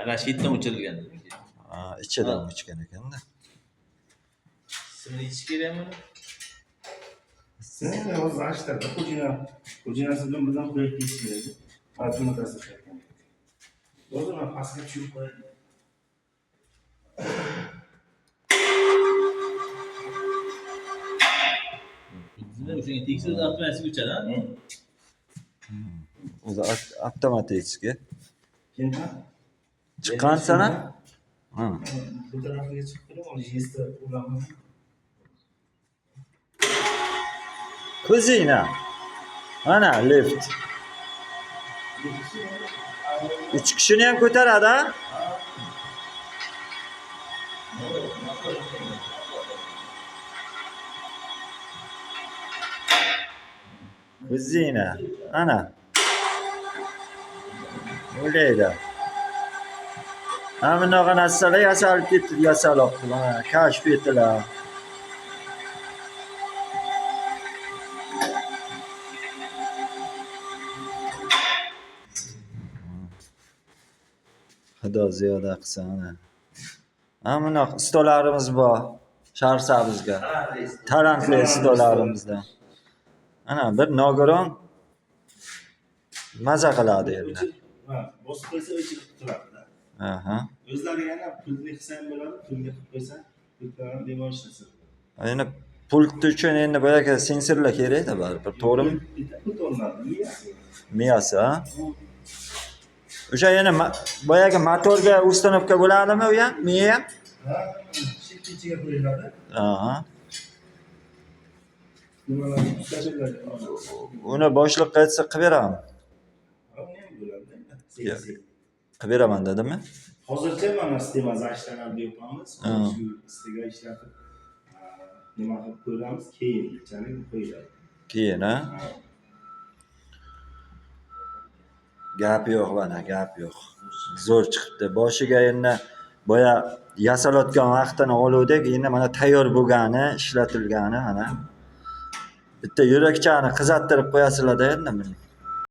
Rashiddan o'chirilgan. Ha, ichidan o'chgan ekan-da. Simni ichish kerakmi? Sen hozir ashtarda xo'jinasi bilan birdan qo'yib ketish kerak. Mana bunaqasi ekan. Hozir men pastga tushirib qo'yaman. Bizda o'shanga tekshirish avtomatik o'chadi-a? O'zi avtomatik. Keyin Chiqqan sana? Ha. bu tarafiga chiqib turib, uni jestda uraman. Kuzina. Mana lift. 3 kishini ham ko'taradi. Kuzina. Ana. O'ylaydi. Mana bunaqa narsalar yasalib ketdi, yasalibdi. Mana kashf etiladi. Xudo ziyoda qilsin. Mana bunaqa stollarimiz bor. Sharsabizga. Talantli stollarimizdan. Ana bir nogiron maza qiladi endi. Ha, bosib qo'ysa o'chirib turadi. Aha. O'zlari yana pultli qilsa ham bo'ladi, pulga qilib qo'ysa, pultlarni bemalol ishlasa. Endi pult uchun endi boyaga sensorlar kerak-da baribir, to'g'rimi? Pult o'rnadi, Miyasi, ha? O'sha yana boyaga motorga uстановка bo'ladimi u ham? Miya ham? Ha, shift ichiga qo'yiladi. Aha. Nimalarni ushlashiladi. Uni boshliqqa aytsa qilib beraman. Ha, uni ham bo'ladi. Qilib beraman dedimi? Hozircha mana sistema zashtalarni yo'qamiz. Shu istiga ishlatib nima qilib ko'ramiz, keyinchalik qo'yiladi. Keyin, ha? Gap yo'q mana, gap yo'q. Zo'r chiqibdi. Boshiga endi boya yasalayotgan vaqtini oluvdik, endi mana tayyor bo'lgani, ishlatilgani mana. Bitta yurakchani qizartirib qo'yasizlar-da endi buni.